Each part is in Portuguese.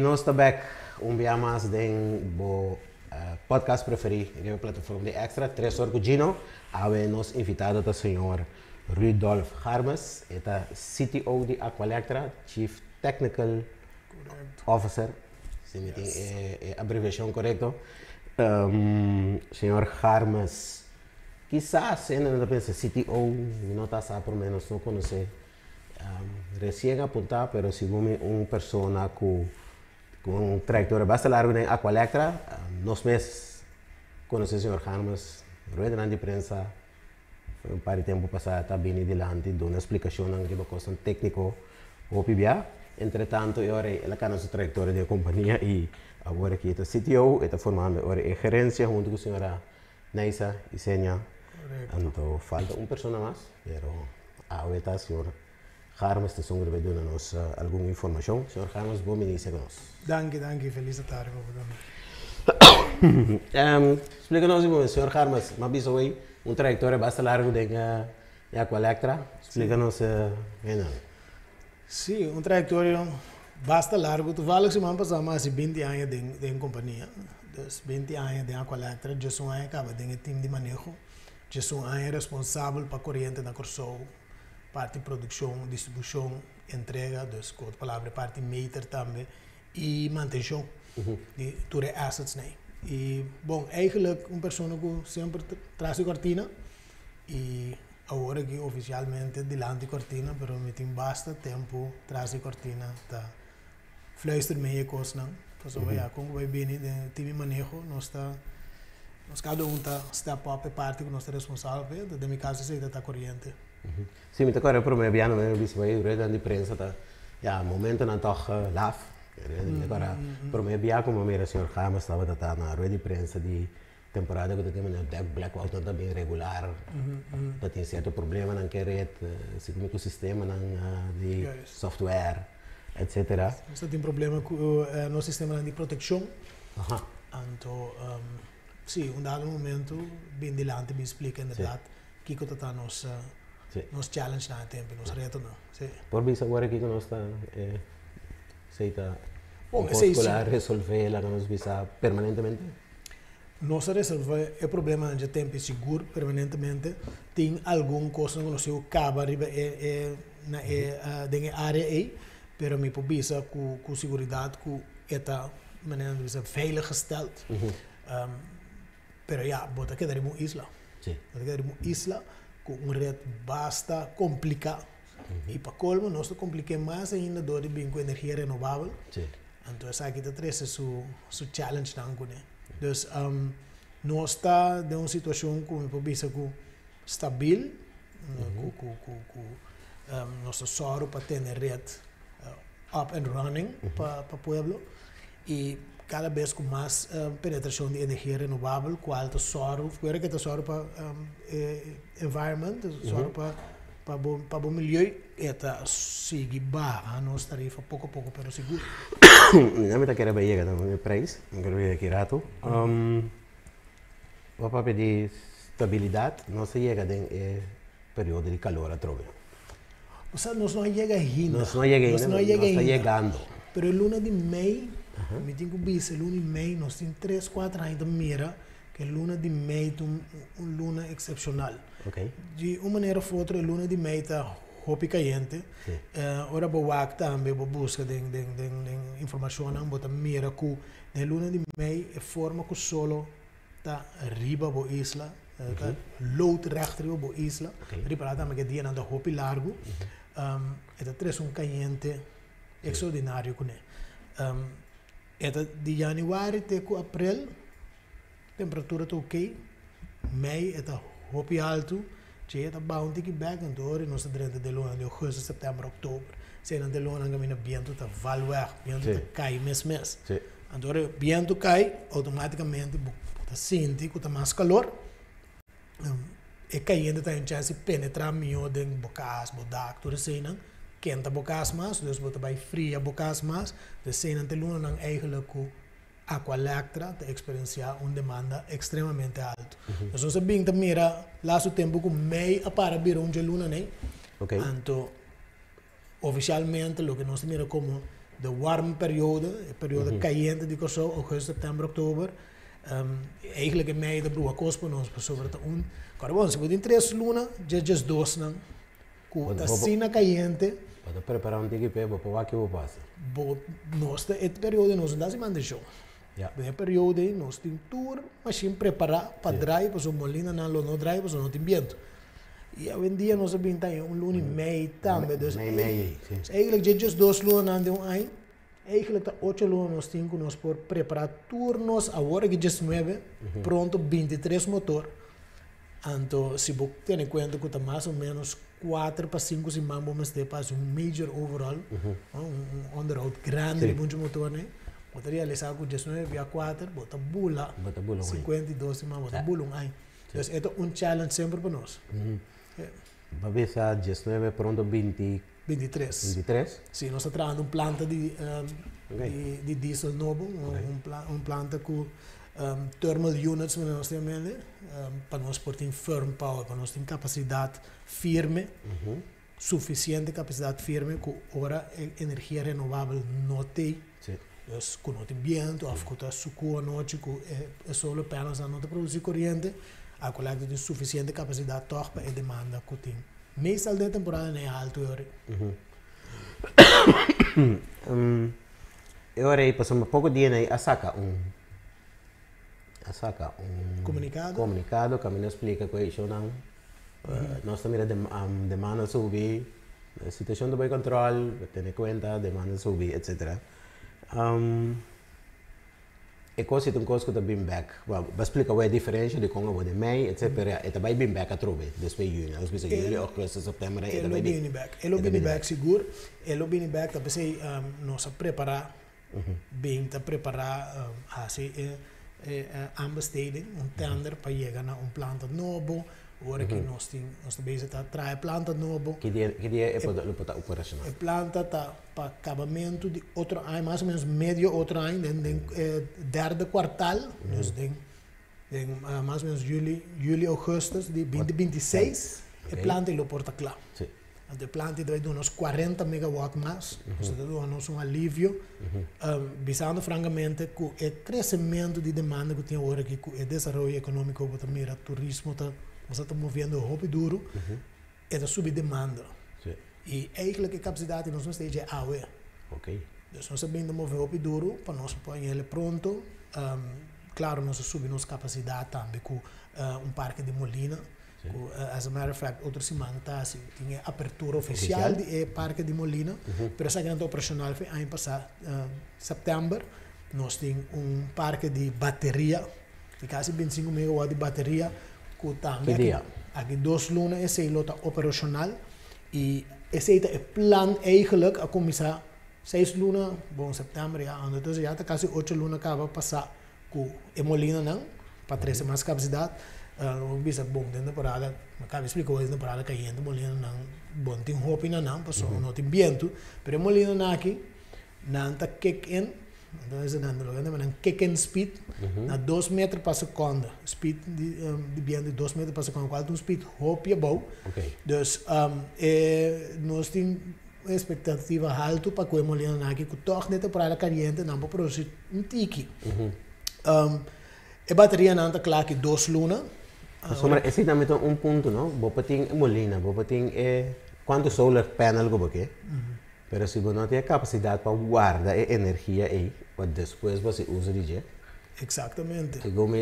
nós estamos back dia mais do podcast preferido, na plataforma de Extra, 3 horas com Gino. Aí nós invitado o senhor Rudolf Harmes, é CTO de Aqualectra, Chief Technical Officer, se me tem a abreviação correta. Senhor Harmes, quizás se não pensa CTO, não está sabe, pelo menos não conhece. Recém apontado, pero segundo uma pessoa com trajetória bastante larga em Aqualectra, nos meses conheci o senhor Harmes, rueda na imprensa, foi par de tempo passado, está bem adiante, dando uma explicação que é questão técnico ou PBA. Entretanto, agora ela está na sua trajetória de companhia e agora que está CTO, está formando agora a gerência junto com a senhora Neisa e Senia. Então, falta uma pessoa mais, pero agora está a senhora Harmes está sobre dar-nos alguma informação. Senhor Harmes, bom início conosco. Danke, feliz tarde. Explica-nos, senhor Harmes, mas isso aí, trajetória bastante larga de Aqualectra. Explica-nos, Sim, trajetória bastante larga. Tu vale que semana passada mais de 20 anos de companhia. Dus 20 anos de Aqualectra, eu sou acaba de time de manejo. Eu sou responsável para a corrente da Corsou. Parte produção, distribuição, entrega, dus com outra palavra, parte meter também e manutenção de todos os assets. Né? E, bom, eigenlijk uma pessoa que sempre traz a cortina e agora que oficialmente delante a cortina, mas me tem bastante tempo traz a cortina, tá fluister meio coisa não, então já como vai bem de time manejo, nós cada um está step up a parte que nós estamos responsável, de meu caso se está corrente. Sim, mas agora para mim biano mesmo disse vai durante a imprensa tá já momento não toca laugh agora para mim biano como o senhor Harmes estava na rede de imprensa de temporada que temos no blackout não bem regular tá tem certo problema na rede segundo o sistema de software etc. Você tem problema com no sistema de proteção então sim dado momento bem delante me explica na verdade que está nos challenge na tempo, nos reto não. Sim. Por isso agora aqui que nós está resolver ela nos visa permanentemente. Nós resolver o problema de tempo seguro permanentemente. Tem alguma coisa que nós acaba na área aí, pero me precisa com segurança com esta maneira de ser veilig gesteld. Pero ja, bota que daremos isla. Sim. Bota que daremos isla com rede basta complicado. E para colmo, nós complicamos mais ainda do de bem com energia renovável. Então, aqui está três su challenge não né. Então, nós está de uma situação com pobisa com stabil, nosso soro para ter rede up and running para pueblo e cada vez com mais penetração de energia renovável, qual é o soro, agora que é o soro para environment, soro para o meio, é sigue barra, nós tarifa pouco a pouco, pero seguro. Eu me quero ver aí no preço, quero ver aqui rato. O papel de estabilidade, não se chega em período de calor a trove. O sea, nós não chega ainda. Nós não chega ainda, nós está chegando. Pero luna de Mei, me tenho que ver luna de Mei, nós temos 3, 4 anos de mira, que luna de Mei é uma luna excepcional. De uma maneira ou outra, a luna de Mei está hopi caliente. Ora boa também boa busca de informação, não bota mira que a luna de Mei é forma que solo está riba boa isla, está load rechter boa isla. Riba também que dia anda hopi largo. Está três caliente extraordinário com ele. De januário até abril, temperatura está ok. Mei está hopi alto. Che está bom de back então nós estamos de luna de agosto, setembro, outubro. Se não de luna caminha viento está value, viento está cai mês. Então viento cai automaticamente está sente que está mais calor. E caindo está em chance de penetrar melhor dentro bocas, bodak, tudo assim não. Quenta bocas mais, dus bota vai fria bocas mais. De cena de luna não eigenlijk com Aqualectra te experienciar uma demanda extremamente alta. Então, se bem também lá o tempo com meio para vir onde luna nem. Então, oficialmente, o que nós temos como de warme periode, de periode caliente die zo, augustus, september, oktober. Eigenlijk in mei de broer kosten ons sobre te un. Carbon, se pode 3 luna, just 2 nan. Ku ta sina caliente. Para preparar um tique para o que vou passar. Bo nós te et periode nós dá se manda show. Ja. De periode nós tem tour, machine preparar para drive, para o molina na lo no drive, para não tem vento. E hoje em dia nós sabemos tem luna em mei também, dus Mei, sim. Eigenlijk just 2 luna aan de een. Eigenlijk de 8 luna nós temos nós por preparar turnos agora que just 9, pronto 23 motor. Então, se você tem em conta que está mais ou menos 4 para 5 semanas, vamos ter para major overall, onderhoud grande de muito motor, né? Você realizar que just 9 via 4, bota bula 52 semanas, bota bula um ano. Então, é challenge sempre para nós. Vai ver se just 9 pronto 23. Sim, nós estamos trabalhando planta de diesel novo, planta com thermal units, mas nós temos para nós ter firm power, para nós ter capacidade firme, suficiente capacidade firme, que ora energia renovável não tem. Dus com o vento, ou com o suco à noite, com o sol apenas a não produzir corrente, a coleta tem suficiente capacidade para a demanda que tem. Meestal de temporada não é alto, eu orei, passou um pouco de dinheiro aí, a saca comunicado que me explica que isso não nós também demanda subir, a situação do bom controle, ter em conta, demanda subir, etc. E coisa tem coisa que está bem back, vai explicar a diferença de como é de mei, etc. É também bem back a trobe, depois junho, às vezes julho, agosto, setembro, é também bem back. Ele bem back seguro, ele bem back, também sei nós preparar bem, tá preparar assim aanbesteding, tender para chegar a planta novo, agora que nós estamos bezig a trazer planta novo. Que dia é para operacional? A planta está para acabamento de outro ano, mais ou menos meio outro ano, derde quartal, dus mais ou menos julho, agosto de 2026, a planta ele porta claro. A planta vai dar uns 40 megawatt mais, isso dá um alívio, visando francamente que o crescimento de demanda que tem agora aqui, o desenvolvimento econômico que também o turismo está movendo muito duro, é da subdemanda. E eigenlijk a capacidade nós não temos é AUE. Então nós sabemos mover muito duro para nós pôr ele pronto. Claro, nós subimos capacidade também com parque de Molina. As a matter of fact, outra semana tinha apertura oficial do Parque de Molina, mas essa grande operacional foi ano passado, setembro. Nós temos parque de bateria, de quase 25 megawatt de bateria, que também aqui 2 lunas, esse está operacional. E esse é o plano eigenlijk, a começar 6 lunas, bom setembro, então já está quase 8 lunas que vai passar com a Molina, não, para 3 semanas capacidade. Bisa bom dentro da temporada, acaba explicou isso na temporada caindo, Molina não, bom tem hope não, passou não tem vento, mas Molina não aqui, não tá kick in, então isso não é kick in speed, na 2 metros por segundo, speed de vento de 2 metros por segundo, qual é o speed hope é bom, dus nós temos expectativa alta para que Molina não aqui, que toque na temporada caliente não para produzir tiki. A bateria não está claro que 2 lunas. Esse é também ponto, não? Você tem Molina, você tem quanto solar panel que você mas se você não tem a capacidade para guardar a energia aí, depois você usa de jeito. Exatamente. Que como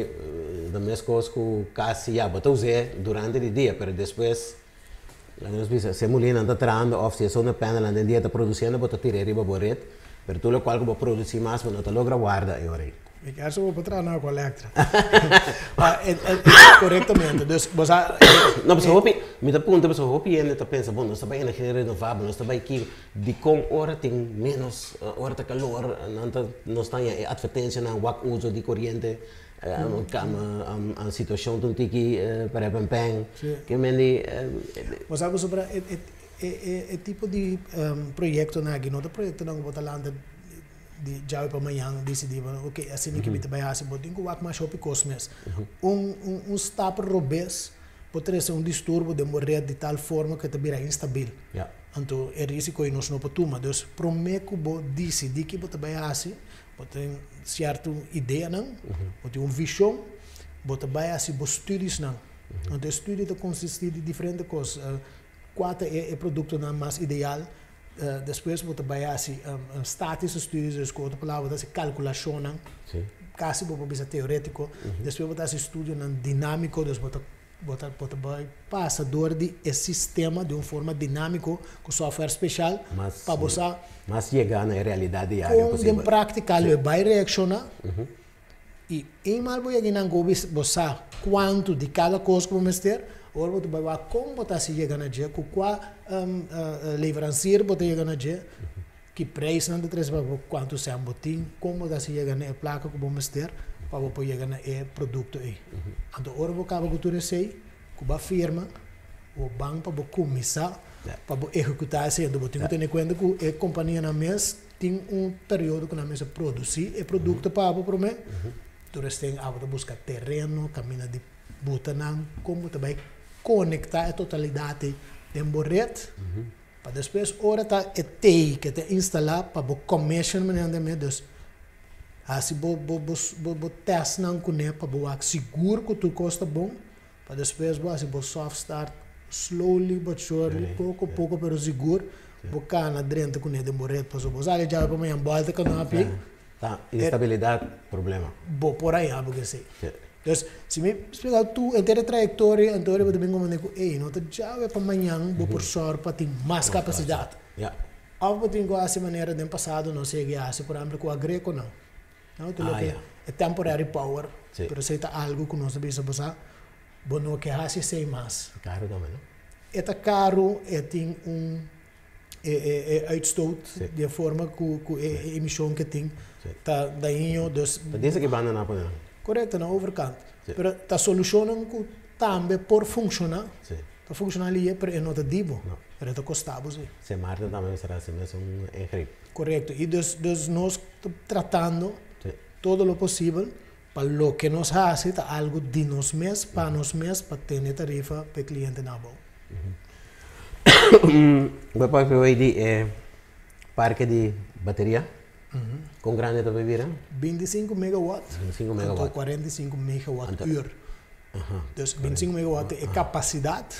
da mesma coisa que quase já você usa durante o dia, mas depois se a Molina está trabalhando, ou se a solar panel no dia está produzindo, você tira arriba a rede, mas tudo o qual você produz mais, você não logra guardar aí. Ik heb zo op trabalhar com a Electra. Corretamente. Dus, não, mas hopi, me dá ponto, mas hopi ainda está pensa, bom, nós estamos em energia renovável, nós estamos aqui, de com hora tem menos, hora de calor, nós estamos em advertência na wak uso de corrente, a situação do tiki para pempeng, que me di. Mas sabe sobre o tipo de projeto na aqui, não é projeto na Botalanda de já para amanhã decidimos, ok, assim que me trabalhar assim, botem que o mais shopping cosmes, stap robês pode ser distúrbio de morrer de tal forma que também é instável. então é risco que nós não podemos. Então, prometo que decidir que você vai fazer, você tem certa ideia, você tem uma visão, você vai fazer estudos. Então, estudo consiste de diferentes coisas. Qual é o produto mais ideal? Depois você vai fazer status estudos, com outra palavra, você calculação, quase você ser teórico. Depois você vai fazer estudo dinâmico, depois você vai passar dor de sistema de uma forma dinâmica com software especial para você chegar na realidade diária possível. Com prática, ele vai reaccionar e em mal você não quanto de cada coisa que você ter, ou você vai ver como você chega na dia, com qual livrancia você chega na dia, que preço não três quanto se botim, como você chega na placa que você ter, para você chegar na produto aí. Então, agora você acaba com sei, com a firma, o banco para começar, para executar isso. Então, você tem que ter em conta que a companhia na mesa tem período que na mesa produzir o produto para mim. Então, você tem que buscar terreno, caminho de Butanang, como você vai conectar a totalidade de um rede, para depois, hora tá que te instalar para o commission, mas assim, você testa com ele para você seguro que tudo custa bom, para depois você soft start, slowly but surely, pouco a pouco, pero seguro, você cana dentro com ele de morrer, para você já para mim volta que não aplica. Tá, instabilidade, problema. Por aí, porque sei. Então, se me explicar tu inteira trajetória, então eu também como digo, não te já é para amanhã, vou por sorte para ter mais capacidade. Algo tem que essa maneira de passado não sei que por exemplo com a greco não. Não, tu é temporary power, mas se está algo que nós devemos passar, bom não que hace sei mais. Caro também, não? É caro, tem uitstoot de forma que a emissão que tem tá daí dus. Diz que banda na panela. Correto, na overkant. Pero tá solucionando que também por funcionar. Tá funcionando ali, pero não tá dibo. Pero tá costado sim. Se marca também será assim mesmo grip. Correto. E dus nós tratando todo o possível para lo que nos hace tá algo de nós mesmos, para nós mesmos, para ter tarifa para o cliente na boa. Depois eu aí parque de bateria. Com grande também vira? 25 megawatts. 25 megawatts. 45 megawatt uur. Então, 25 megawatts é capacidade.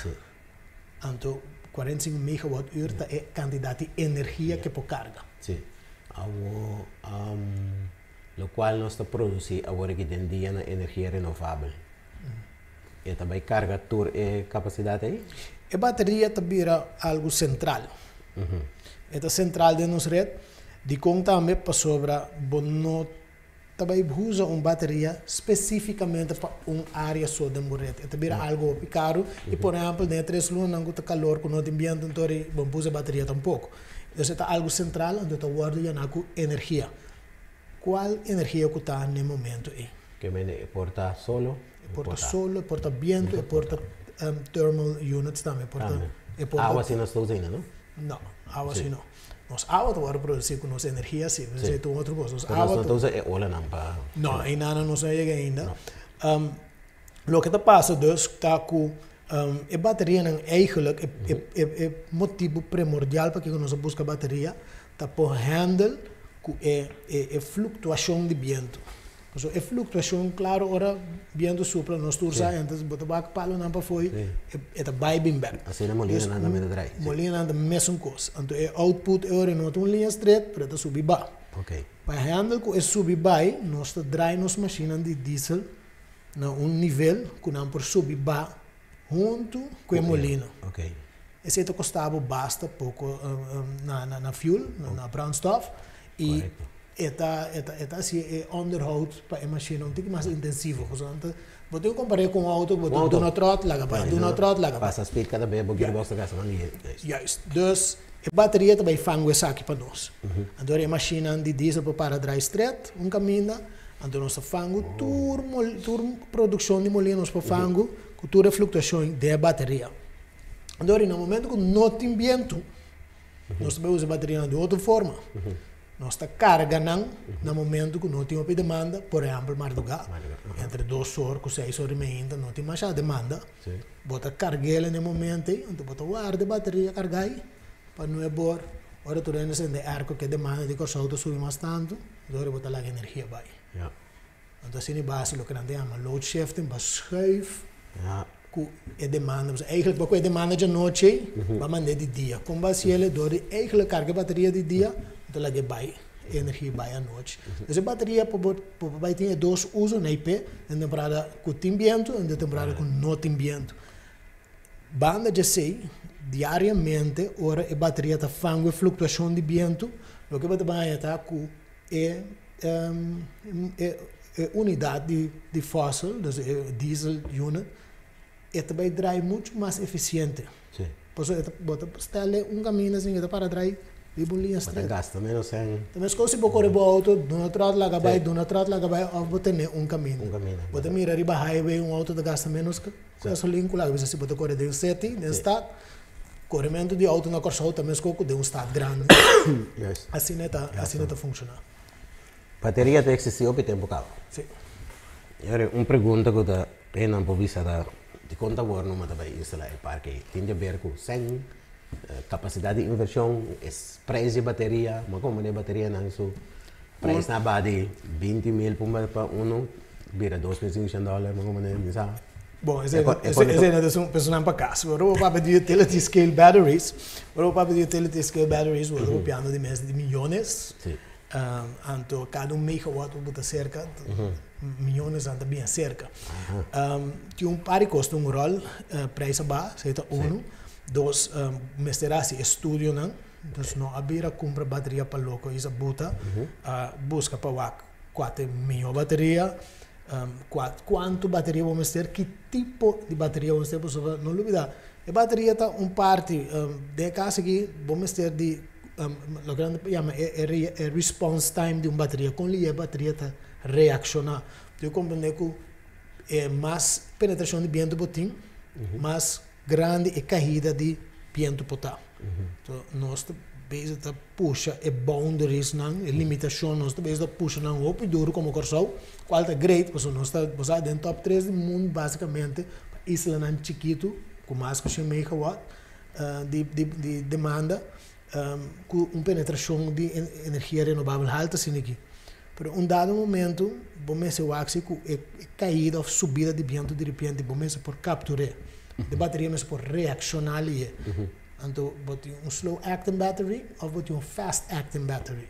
Então, 45 megawatt uur é quantidade de energia que pode carregar. Sim. O qual nós produzimos agora que tem dia na energia renovável. E também carga toda a capacidade aí? A bateria também é algo central. É central de nossa rede. De conta também para sobra, não também usa uma bateria especificamente para uma área só de morrer. É também algo caro e, por exemplo, dentro de lunas não tem calor, com o ambiente, então não usa bateria tampouco. Então, é algo central, onde está guardando energia. Qual energia que está no momento aí? Que me porta solo? Porta solo, porta viento, porta thermal units também. Água assim não está usando, não? Não, água assim não. Nós água para produzir com nossa energia, sim, mas é outra coisa. Nós não usa óleo não para... Não, ainda não chega ainda. O que está passando está com a bateria eigenlijk é motivo primordial para que nós busca bateria, está por handle com a flutuação de vento. Então, a flutuação, claro, ora vento sopra, nós tursa, então bota back palo não para foi, é vai bem back. Assim a molina anda meio dry. Molina anda mesmo coisa. Então, o output é ora não tem uma linha straight para subir ba. Ok. Para handle com esse subir ba, nós dry nos máquina de diesel na nível que não por subir ba junto com a molina. Ok. Esse custava basta pouco na fuel, na brandstof e eta assim onderhoud para a máquina um pouco mais intensivo, portanto, você comparar com um auto, você do not trot laga para, do not trot laga. Passa speed cada vez, porque o box da casa não liga. Juist. Dus a bateria também faz essa aqui para nós. Então a máquina de diesel para dry straight, caminho, então nós fazemos toda produção de molinos para fango, com toda a flutuação da bateria. Então, no momento que não tem vento, nós também usamos a bateria de outra forma. Nós está carregando no momento que não tem uma demanda, por exemplo, madrugada, entre 2 horas e 6 horas e meia, não tem mais a demanda. Bota carregar no momento, então bota guarda a bateria, carregar, para não é bom. Ora tu tens de arco que demanda de corso auto subir mais tanto, então botar lá energia vai. Então assim é base o que nós chamamos load shifting, para schuif, que é demanda, eigenlijk wat je demanda de noite, maar mandar de dia. Com base ele door de eigenlijk carga bateria de dia, então lá que vai energia vai à noite. Essa bateria vai ter dois usos, na IP, em temporada com tem vento, em temporada com não tem vento. Banda de sei diariamente, ora a bateria está fazendo flutuação de vento, o que vai estar com é unidade de fóssil, dus diesel unit, это vai drive muito mais eficiente. Sim. Por isso, você stelle caminho assim, para drive de uma linha estreita. Gasta menos em... Também se você correr o auto, do na trot lá vai, do na trot lá vai, você tem caminho. Você mira riba highway, auto de gasta menos que gasolina, lá você pode correr de city, de estado, corrimento de auto na corso também se de estado grande. Assim não funciona. Bateria tem excessivo por tempo calo. Sim. Agora, uma pergunta que eu tenho para vista de conta agora não mata bem isso lá é porque tem a ver com sem capacidade de inversão, preço de bateria, mas como a bateria não so preço na base 20 mil para um vira $2.500, mas como não sabe. Bom, esse é um personagem para casa. O papo de utility scale batteries, o piano de mais de milhões. Anto cada megawatt bota cerca, milhões anda bem cerca. Que pari custa rol, preço base, é dois, mesterasi estudio não, então não abrir a compra bateria para louco, isso buta, busca para 4 mil bateria, quanto bateria vamos ter, que tipo de bateria vamos ter, não olvidar, a bateria está parte de casa que vamos ter de lo que chama é response time de uma bateria. Quando a bateria está reaccionar, eu compreendo que é mais penetração de vento botim, mais grande a caída de vento potar. Então, nós base tá puxa é boundaries não, é limitação, nós base tá puxa não op e duro como corso, qual tá great, porque nós tá dentro top 3 do mundo basicamente, isla não chiquito, com mais que 100 megawatt de demanda. Com penetração de energia renovável alta assim aqui. Pero dado momento, vamos ser o axi com caída ou subida de vento de repente, vamos por capturar. De bateria mas por reaccionar ali. Então, bote slow acting battery ou bote fast acting battery.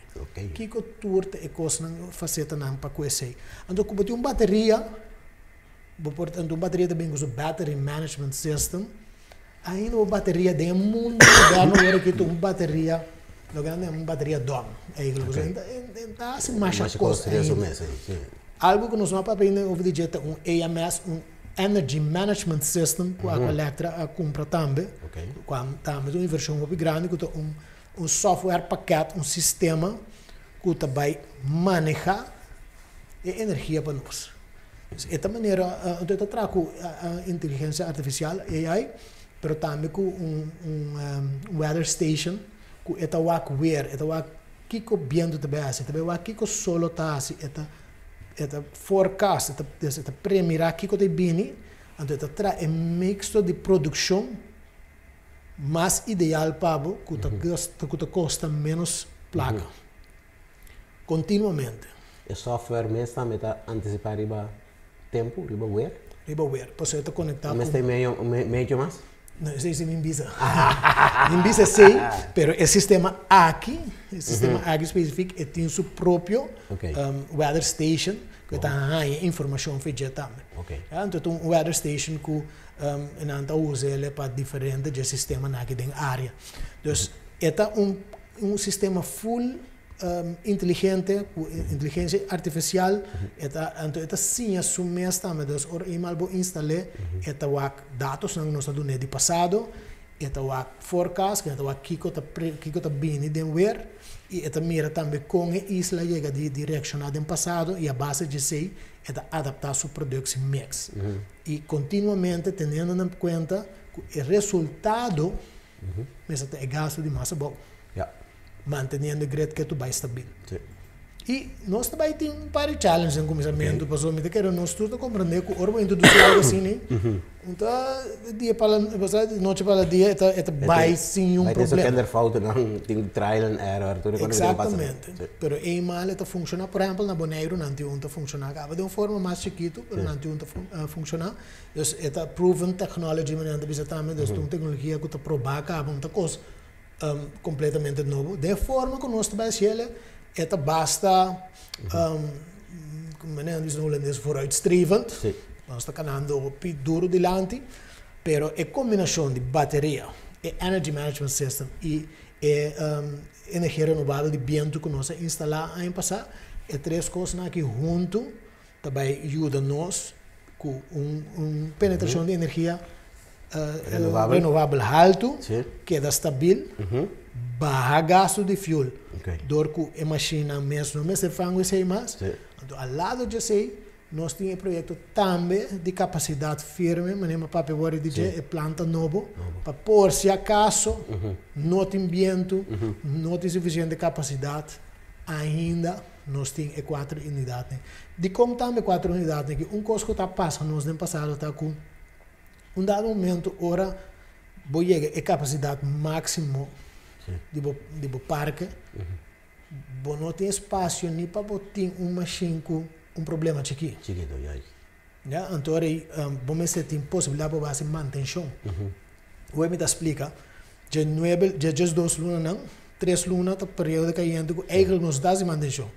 Que que turte e coisa não faceta não para conhecer. Então, bote bateria, portanto, bateria também com o battery management system. Ainda uma bateria de mundo moderno agora que tu bateria, lo grande é uma bateria DOM. Então assim mais coisa. Algo que nós vamos aprender over de jeito AMS, Energy Management System, que a Electra compra também. Quando também uma versão muito grande que software paquete, sistema que vai manejar a energia para nós. Dessa maneira, eu trago a inteligência artificial AI. Pero também com weather station, com esta weather, esta kiko viento também assim, também kiko solo tá assim, esta forecast, esta premira kiko te bini, então esta traz mixto de produção mais ideal para o que custa menos placa, continuamente. O software mesmo também está antecipar riba tempo, riba weather. Riba weather, posso estar conectado. Mas tem meio mais? Não sei se me invisa. Me invisa sei, pero o sistema aqui, específico, tem seu próprio weather station, que está informação feita também. Então, weather station que não usa ele para diferente sistema aqui dentro da área. Então, é sistema full inteligente, inteligência artificial, então sim assume também, então email vou instalar, então dados não nós do de passado, então forecast, então kiko tá bem de ver, e então mira também com a isla chega de direcionar do passado e a base de sei, então adaptar sua produção mix e continuamente tendo em conta que o resultado, mas é gasto de massa bom. Mantendo o grade que tu vai estar bem. E nós também temos um par de challenges no começamento, pessoal, me quero nós tudo compreender que orbo introduzir algo assim, né? Então, dia para noite para dia, é vai sim um problema. Vai ter que falta não tem trial and error, tudo quando exatamente. Pero em mal está funciona, por exemplo, na Boneiro não tem onde funcionar, acaba de uma forma mais chiquito, pero não tem onde funcionar. Então, é proven technology, mas não precisa também, então uma tecnologia que está provar acaba uma coisa completamente novo. De forma que nós também это basta, como diz no holandês, vooruitstrevend. Nós estamos caminhando o pé duro dilante, pero é combinação de bateria, é energy management system e energia renovável de viento que nós instalamos ano passado, é três coisas aqui junto, também ajuda nós com penetração de energia renovável alto, que é estável. Baja gasto de fuel. Door que a máquina mesmo não se faz isso mais. Então, ao lado de isso, nós temos um projeto também de capacidade firme, mas não para poder dizer é planta novo, para por se acaso não tem vento, não tem suficiente capacidade, ainda nós temos 4 unidades. De como também 4 unidades, que coisa que está passando, nós no passado está com dado momento, ora, vou chegar a capacidade máxima do parque, não tem espaço nem para botar machine com problema chiquito. Já, então, vamos ter possibilidade para fazer manutenção. O me explica, já 2 lunas não, 3 lunas tá período caindo, que eigenlijk nos dá manutenção.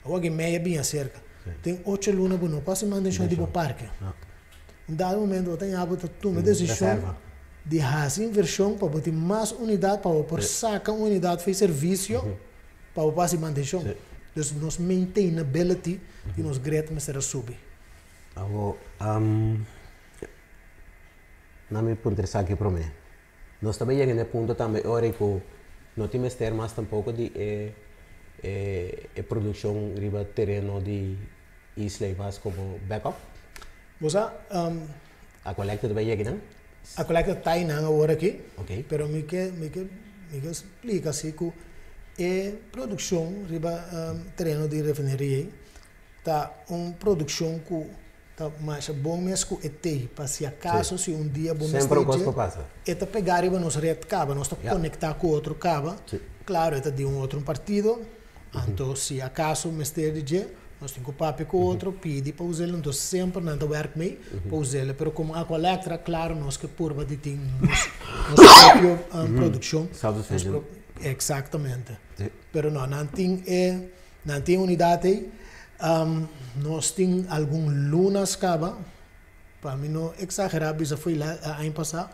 Agora meia bem cerca. Tem 8 lunas para não fazer manutenção do parque. Em dado momento, eu tenho a tomar decisão de fazer inversão para botar mais unidade, para sacar uma unidade de serviço para fazer manutenção. Então, nós maintainability e nós great será subir. Agora, não me interessa aqui para mim. Nós também chegamos no ponto também, ora que não temos ter mais tampouco de produção riba terreno de islas como backup. Você a coleta também chega, não? A coleta está aí agora aqui, pero me explica assim que a produção riba terreno de refinaria tá produção que tá mais bom mesmo que tem para se acaso se dia bom sempre um coisa passa. Eta pegar riba nos rede cabo, nós conectar com outro cabo. Claro, eta de outro partido. Então se acaso mestre de nós temos que papo com outro, pede para usar, então sempre não work me para usar, mas como a coleta, claro, nós que por de ter nossa própria produção. Exatamente. Pero não tem unidade, nós temos algumas lunas cava, para mim não exagerar, isso foi lá ano passado,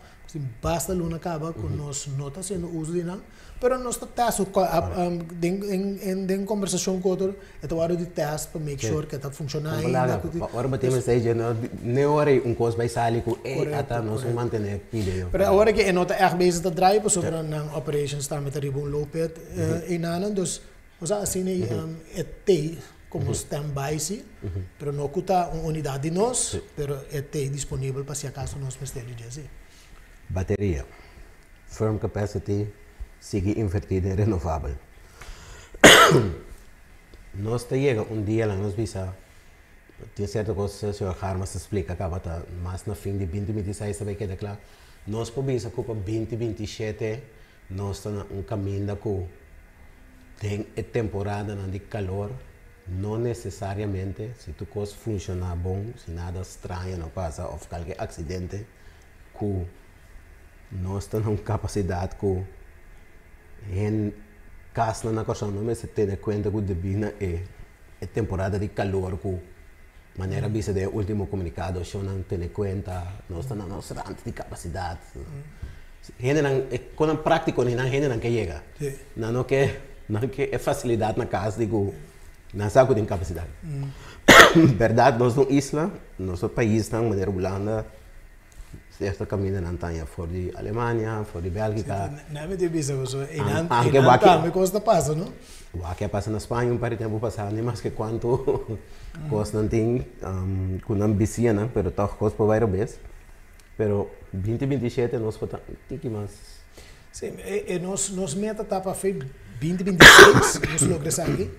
basta luna cava que nós não está sendo uso de nada. Pero nós testamos em conversação com outro, é hora de teste para make sure que está funcionando. Agora batemos aí, não hora coisa vai sair com até nós manter vídeo. Pero agora que nós está bezig te draaien, dus over een operation staan met de ribbon lopen in aan, dus we assim é tem como stand-by sim, pero não custa uma unidade de nós, pero é tem disponível para se acaso nós precisamos de assim. Bateria, firm capacity. Sigue invertido em renovável. Nós chega dia lá, nós visa, tem certa coisa, o senhor Harmas explica, acaba mas no fim de 2026 também queda claro. Nós podemos para 2027, nós estamos caminho que tem a temporada de calor, não necessariamente, se tu coisa funciona bom, se nada estranho não passa, ou qualquer acidente, que nós temos uma capacidade que em caso na coisa não se tem conta que devia é temporada de calor que maneira vista de último comunicado só não tem conta nós estamos na nossa de capacidade gente não quando prático nem gente não que chega não que é facilidade na casa digo não sabe que tem capacidade verdade nós não isla nosso país está maneira Holanda esta caminha não está fora de Alemanha, fora de Bélgica. Não me diz isso. E não me custa passa, não? O que passa na Espanha, par tempo passado, nem mais que quanto costa não tem, com ambição, não, pero tal coisa para várias vezes. Pero 2027 nós podemos ter que mais. Sim, e nós meta tá para 2026, nós logramos aqui,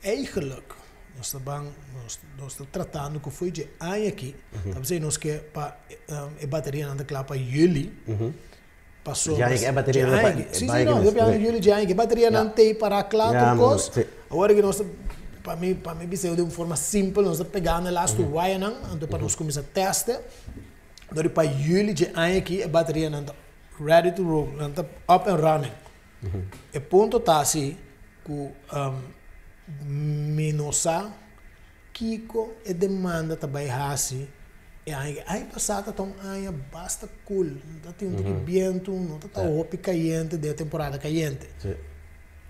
eigenlijk, nós estamos tratando que foi de ano aqui, estamos nós que para a bateria não está para julho, passou. Já é bateria não para. Sim, não, eu penso julho já a bateria não tem para claro coisa. Agora que nós para mim bisa de uma forma simples, nós pegando lá o wire não, então para nós começar a testar, então para julho de ano aqui a bateria não está ready to roll, não está up and running. E ponto tá assim que minosa Kiko e demanda também assim e aí passada tão aí basta cool, não tem vento, não tá roupa caliente de temporada caliente.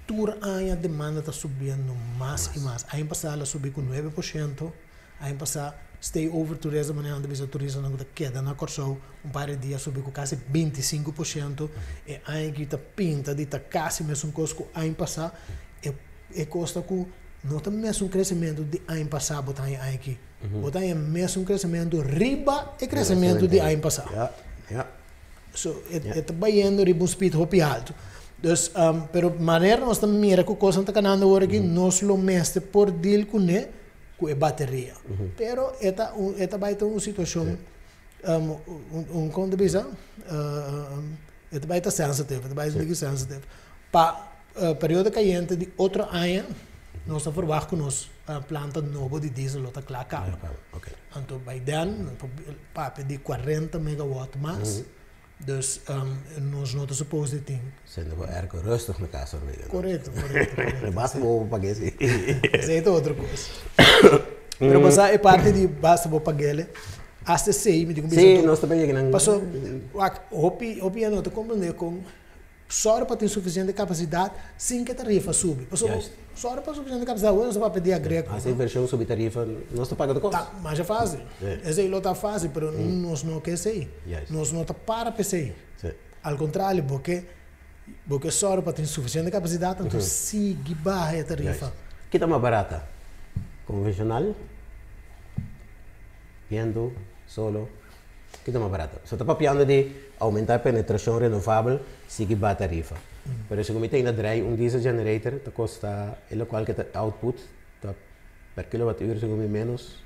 Tour aí a demanda está subindo mais e mais. Aí passada subiu com 9%, aí passada stay over tourism, maneira de turismo não queda na Corsou, par de dias subiu com quase 25%, e aí que tá pinta de tá quase mesmo coisa que aí passar e custa que não tem mesmo crescimento de aí passar botar aí aqui, botar aí mesmo crescimento riba e crescimento de aí passar. So tá baiando riba speed hopi alto. Dus pero maneira nós também mira que coisa tá canando agora aqui nós lo mestre por deal com com a bateria. Pero esta vai ter uma situação quando bisa esta vai estar sensitive, esta vai ser sensitive. Para período caliente de outro ano, nós estamos verwachten que nós planta novo de diesel está klaar kan. Então bij dan papi de 40 megawatt mais. Dus nós não estamos suposto de sendo erg rustig na casa orwegen. Correto. Basta vou pagar isso. Isso é outra coisa. Pero passar é parte de basta vou pagar até sei me digo. Sim, nós também chegamos. Passou hopi não te compreender com só para ter suficiente capacidade sem que a tarifa sube. Passou só para suficiente capacidade, hoje você vai pedir a greco. Essa versão sobre tarifa, nós estamos pagando coisa. Tá, mas é fácil. Essa aí está fácil, mas nós não quer ser. Nós não está para PC. Ao contrário, porque só para ter suficiente capacidade, então siga barra a tarifa. Que está mais barata? Convencional? Viento, solo? Que está mais barata? Você está papiando de aumentar a penetração renovável, siga barra a tarifa. Pero se comete na dry diesel generator, te custa el cual que output per kilowattuur se menos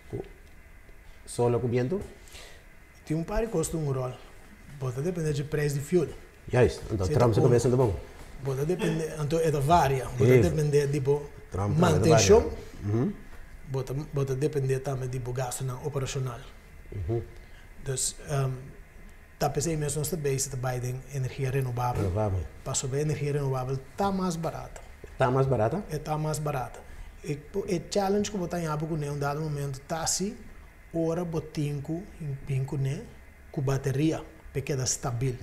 solo com viento. Tem par de custo rol. Pode depender do preço de fuel. Juist, então Trump se começa de bom. Pode depender, então é da varia. Pode depender de manutenção. Pode depender também de gasto operacional. Dus pensei mesmo nós também está de energia renovável. Passou bem energia renovável está mais barata. Está mais barata? Está mais barata. E challenge que botar em abo com um dado momento está assim, ora botinco em pinco com bateria, porque é estável.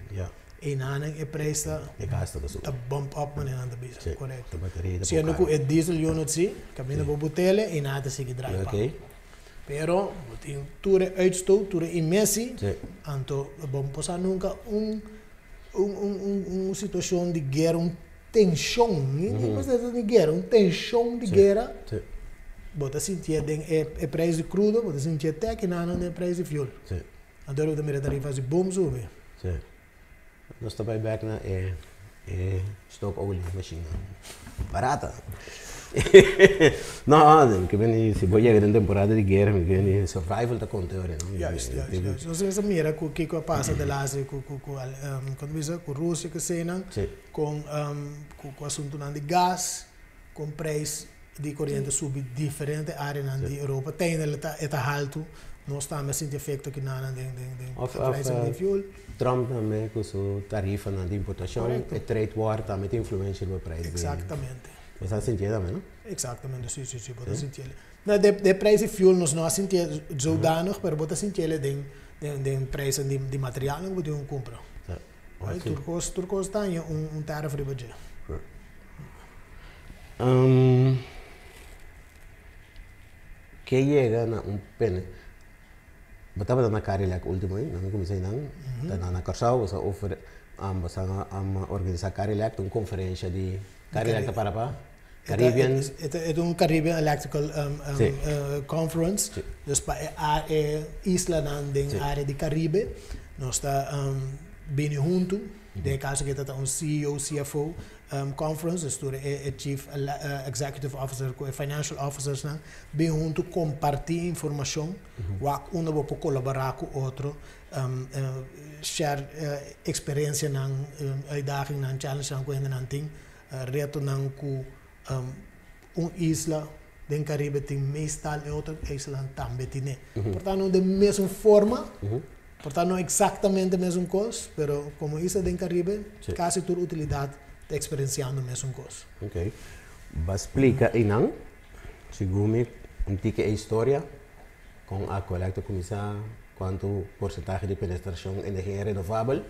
E nada é preço da bump up maneira da bisa, correto. Se não é diesel unit sim, caminha para botele e nada se que drive. Pero tem ture uitstoot, ture emissão, então vamos passar nunca situação de guerra, tensão, não precisa de guerra, tensão de guerra. Bota sentir é preço de crudo, bota sentir até que não é preço de fuel. Então eu também tarifa de bom sube. Nós estamos back na stokolie machine, barata. Não, que vem se vai chegar na temporada de guerra, me vem survival da conteúdo, não? Juist. Você mira o que passa de lá, com Rússia que cena, com o assunto de gás, com preço de corrente sube diferente área na Europa, tem está alto, nós estamos sentindo efeito que nada de preço de fuel. Trump também com sua tarifa de importação, e trade war também tem influência no preço. Exatamente. Você está sentindo também, não? Exatamente, sim, pode sentir. De preço de fuel nós não sentimos zodanig, mas pode sentir de preço de material que você compra. Turcos tem tarifa de budget. Que chega na pena. Botava na Carilac último, não comecei não. Na Corsau, você oferece organizar Carilac, uma conferência de Carilac para Caribbean. É Caribbean Electrical Conference. Dus para a isla na área de Caribe, nós está bem junto, De caso que está un CEO, CFO conference, dus door Chief Executive Officer, Financial Officers, ben junto compartir informação, waar uno pode colaborar com outro, share experiência na uitdaging, na challenge, na coisa, na ting, reto na ku isla den Caribe tem meestal e outra isla também tem. Portanto, de mesma forma, portanto, não exatamente a mesma coisa, mas como isla den Caribe, quase toda utilidade está experienciando a mesma coisa. Ok. Vas explicar aí não? Segundo um tique a história com a coleta começar quanto porcentagem de penetração em energia renovável,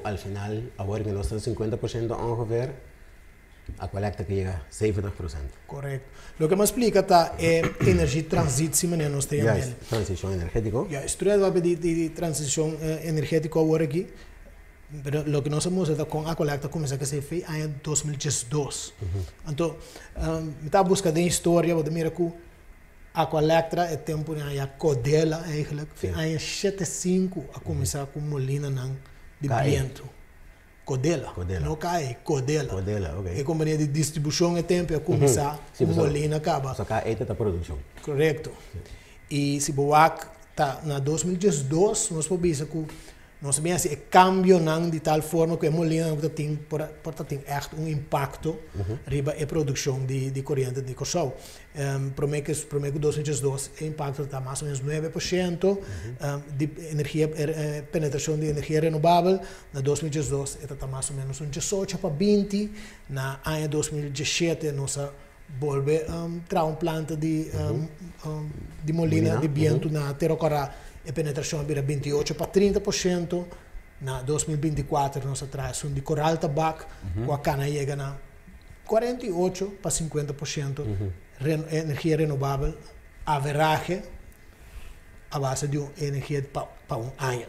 ao final agora que nós estamos 50% ongeveer. A coleta que chega a 70%. Correto. O que me explica é energia transição, né? Nós temos transição energética. Ja, estudado de transição energética agora aqui. O que nós vamos fazer com a coleta começa a ser feita em 2012. Então, me está buscando a história, vou dizer que a coleta é tempo de a Codela, eigenlijk, em 75 a começar com molina de viento. Codela. Não cai, Codela. Ok. A companhia de distribuição é tempo a começar com molina acaba. Só que é a produção. Correto. E se boak tá na 2012 nós podemos que nós bem assim cambio de tal forma que a molina tem echt impacto riba a produção de corrente de corção. Prometo que 2012 o impacto está mais ou menos 9% de energia penetração de energia renovável. Na 2012 está mais ou menos 18 para 20. Na ano 2017 nós volve tra planta de molina de viento na Terracorá. A penetração vira 28 para 30%. Na 2024, nós traz de coral tabaco, com a cana chega na 48 para 50%. Energia renovável, average, a base de energia para um ano.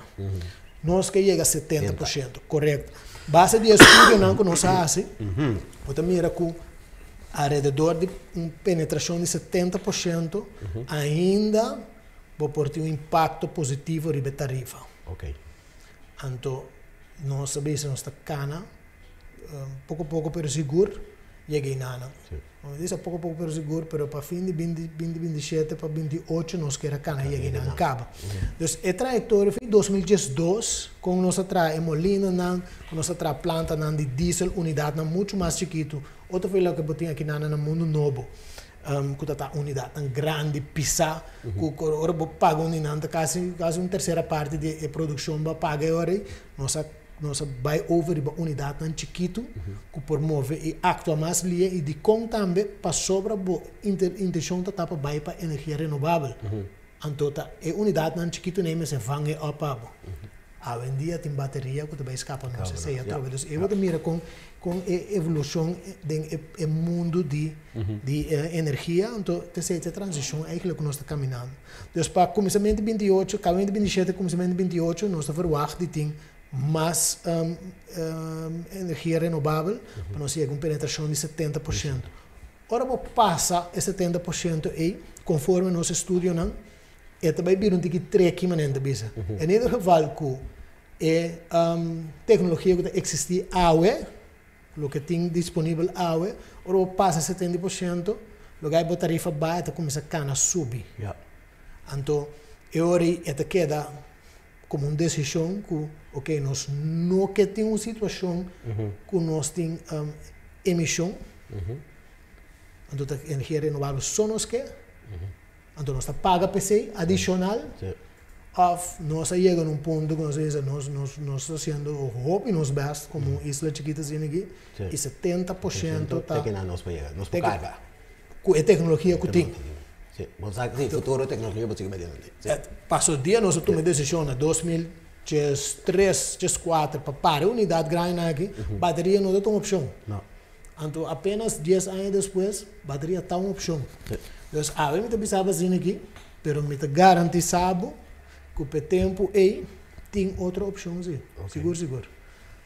Nós que chega a 70%, correto. Base de estudo que nós fazemos, eu mira que alrededor de uma penetração de 70%, ainda pode ter um impacto positivo na tarifa. Ok. Então, nós sabemos que nossa cana, pouco a pouco, pero seguro, chega nada. Diz pouco a pouco, pero seguro, pero para fim de 2027 para 2028, nós queremos cana chega na caba. Então, a trajetória foi em 2012, com nossa molina, com nossa planta de diesel, unidade muito mais chiquito. Outra foi o que botinha aqui no mundo novo. Que está unidade tão grande, pisa, que agora paga quase uma terceira parte da produção, paga agora, nossa vai over a unidade tão chiquito, que promove e atua mais linha e de com também para sobra a intenção de para vai para energia renovável. Então, a unidade tão chiquito nem se vangue a papo. Hoje em dia tem bateria que também escapa, não sei se é através. Eu vou mirar com a evolução do mundo de energia, então essa transição é aquilo que nós estamos caminhando. Então, para começamento de 28, caminho de 27, começamento de 28, nós estamos verwacht de ter mais energia renovável, para nós chegar com penetração de 70%. Ora, vou passar esse 70% aí, conforme nosso estudo, e também viram que três aqui manente bisa. Em ieder geval que a tecnologia que existe hoje, o que tem disponível hoje, ora passa 70%, lugar a tarifa baixa começa a subir. Então, agora queda como uma decisão que, ok, nós não temos uma situação que nós temos emissão, então a energia renovável só nós quer. Então, nós paga PC adicional, nós chegamos num ponto que nós estamos fazendo o hope e nós best, como isla chiquita aqui, e 70% está... Nós paga. Com a tecnologia que tem. Vamos dizer que no futuro a tecnologia pode ser mediante. Passou o dia, nós tomamos decisão em 2003, 2004, para parar a unidade grande aqui, bateria não tem uma opção. Então, apenas 10 anos depois, bateria está uma opção. Então, a gente precisava fazer aqui, mas me garantizava que o tempo tem outra opção. Seguro.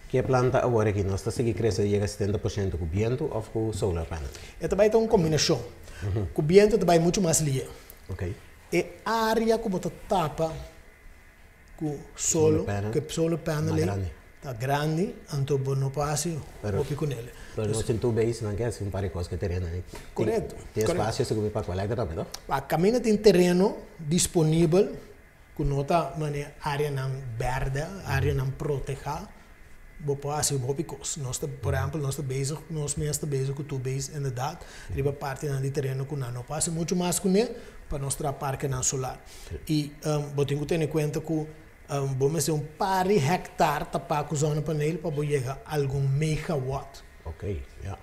Que planta agora aqui? Nós estamos a crescer e chega a 70% com viento ou com solar panel? Também tem uma combinação. Com viento também muito mais lia. E a área que você tapa com solar panel tá grande, então não passe hopi com ele. Pero no sin tu base, não quer assim, para coisas que terreno aí. Correto. Tem espaço seguro para coleta também, não? A caminha tem terreno disponível, com nota área não verde, área não protegida. Bo passe hopi cos. Nós por exemplo, nós bezig, nós mesmo bezig com tu base inderdaad. Riba parte na de terreno com não passe muito mais com ele para nós parque na solar. E bo tenho que ter em conta que vamos ter par de hectare tapar com zona painel para chegar a algum megawatt. Ok, ja.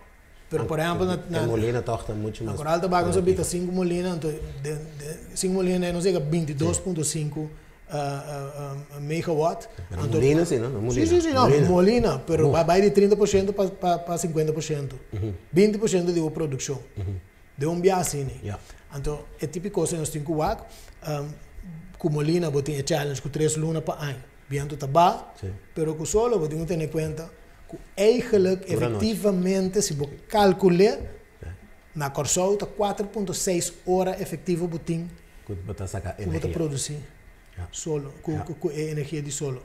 Pero por exemplo, na molina toch dan muito mais. Agora alta bagunça habita 5 molina, então 5 molina não chega 22.5 megawatt. Molina sim, não? Molina. Sim, não, molina, pero vai de 30% para 50%. 20% de produção. De viagem assim. Então, é típico que nós temos que com molina, você tem challenge com 3 lunas para ano. Viento está baixo, pero com solo, você tem que ter em conta que eigenlijk, efetivamente, se você calcular, na Corsol, está 4.6 horas efetivo você produzir. Solo, com energia de solo.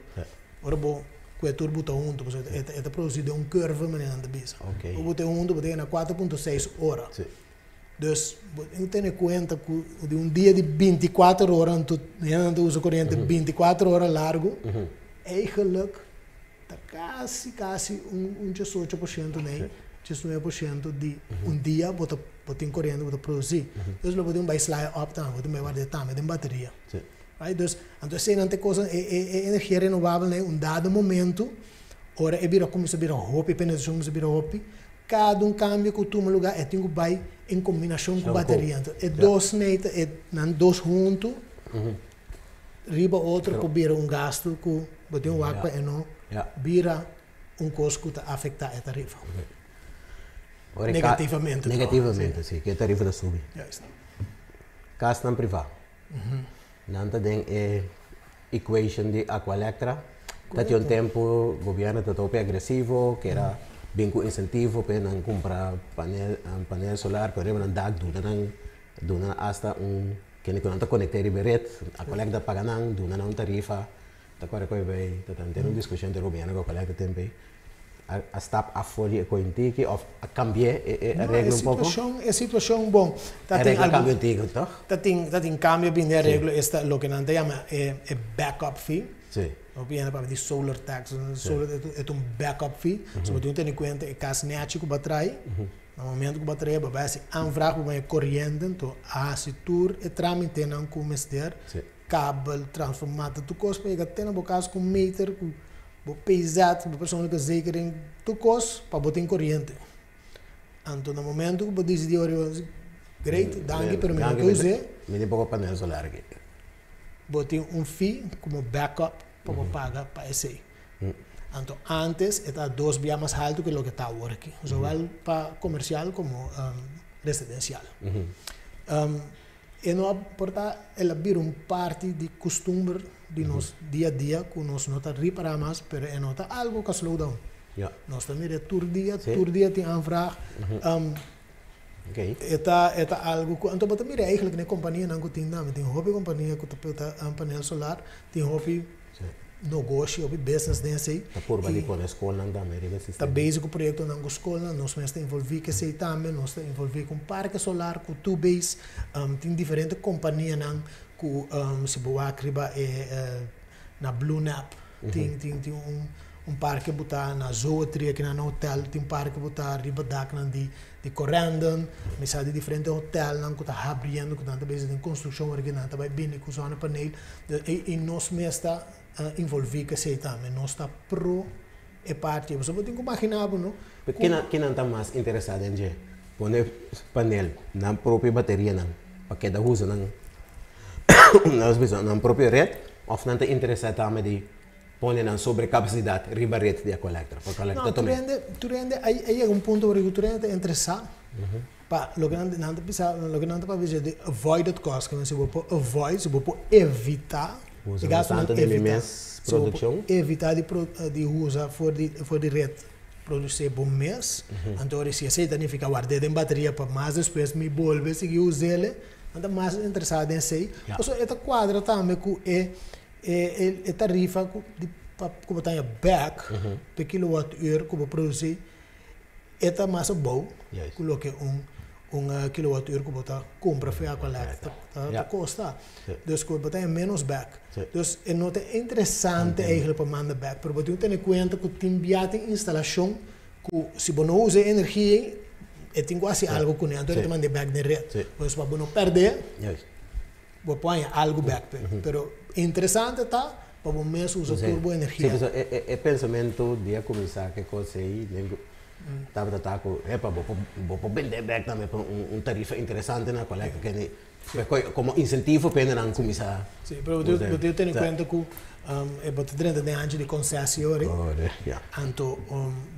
Ora, bom, com a turbo está junto, é produzido em curva, mas não é bisa. O bote junto, você tem 4.6 horas. Dus, eu tenho em conta que de dia de 24 horas, eu uso corrente 24 horas largo, eigenlijk, está quase 18%, né? 19% de dia, você tem corrente, você produzir. Dus, você vai slide up, você vai guardar também, tem bateria. Right? Dus, então, se não tem coisa, é energia renovável, né? Dado momento, ora, é vira como se vira hopi, penetração se vira hopi, cada cambio que tu lugar, é tem que vai em combinação com bateria. Então, é dois neita, é dois juntos, riba outro, para vira gasto, que botem água e não, vira custo que afeta a tarifa. Negativamente. Negativamente, sim, que a tarifa da sube. Caso não privado. Não tem equation de Aqualectra. Tinha tempo, o governo está todo agressivo, que era bem com incentivo para não comprar painel solar, por exemplo, não dá duna hasta que não está conectado à rede, a Aqualectra paga não, duna não tarifa, tá agora que vai, tá tendo uma discussão do governo com a Aqualectra também. A stap a folha com intake ou a cambiar a regra pouco. É situação bom. A regra cambia intake, toch? Tá tem cambio bem a regra, esta lo que não te chama é backup fee. Sim. Opinião para de solar tax, solar é backup fee. Se você tem em conta é caso net que batrai, no momento que batrai vai se aanvraag para corrente, então a setor é tramite não com mester, cabo, transformador, tu costa para ter na boca com meter com pesado, para pessoa que zeker em tu costa para botar em corrente. Então no momento que você decidir, great, danke, pero me use. Me dê pouco painel solar aqui. Botei fee como backup para pagar para esse. Então, antes, era 2 vezes mais alto que o que está agora aqui. Tanto para comercial como residencial. E não importa, ela vira parte de costume de nosso dia a dia, que nós não reparamos mais, mas é nota algo que slow down. Nós também é todo dia tem aanvraag. Eta algo que então também eigenlijk na companhia não tem nada, tem hobby companhia que tem painel solar, tem hobby negócio, hobby business desse. Tá por ali com a escola não dá mais. Tá básico projeto na escola, nós mesmo envolver que sei também, nós está envolver com parque solar, com tubes, tem diferentes companhias não que se boa criba na Blue Nap, tem parque botar na Zoetria aqui na hotel, tem parque botar riba dak de Corendon, mas há de diferentes hotéis que está abrindo, que está em construção, que está bem com zona painel, e nós mesmo está envolvido que sei também, nós está pro e parte, você pode imaginar, não? Quem não está mais interessado em poner painel na própria bateria não, para cada uso não, na própria rede, ou não está interessado também de põe na sobrecapacidade, riba rede de Aqualectra. Não, tu rende, aí é ponto where tu rende interessar. Pa, lo que não está para dizer de avoided cost, que você pode avoid, você pode evitar. Usa bastante de mês produção. Evitar de usar for de rede produzir bom mês. Então, se você significa guardar em bateria para mais depois me volver seguir usar ele, então mais interessado em sei. Então, esta quadra também que é tarifa de como tá back, per kilowattuur como produzir, esta massa bom, coloque kilowattuur como tá compra foi a coleta, tá custa. Dus como tá menos back. Dus é nota interessante eigenlijk para mandar back, pero você tem em conta que tem biate instalação que se você não usa energia, tem quase algo com ele, então ele manda back na rede. Pois para você não perder, você põe algo back, pero interessante tá para você mesmo usar turbo energia. Sim, é pensamento de começar que coisa aí, estava com, vou vender back também para tarifa interessante na coleta que como incentivo para não começar. Sim, pero eu tenho em conta que é botar 30 anos de concessão, então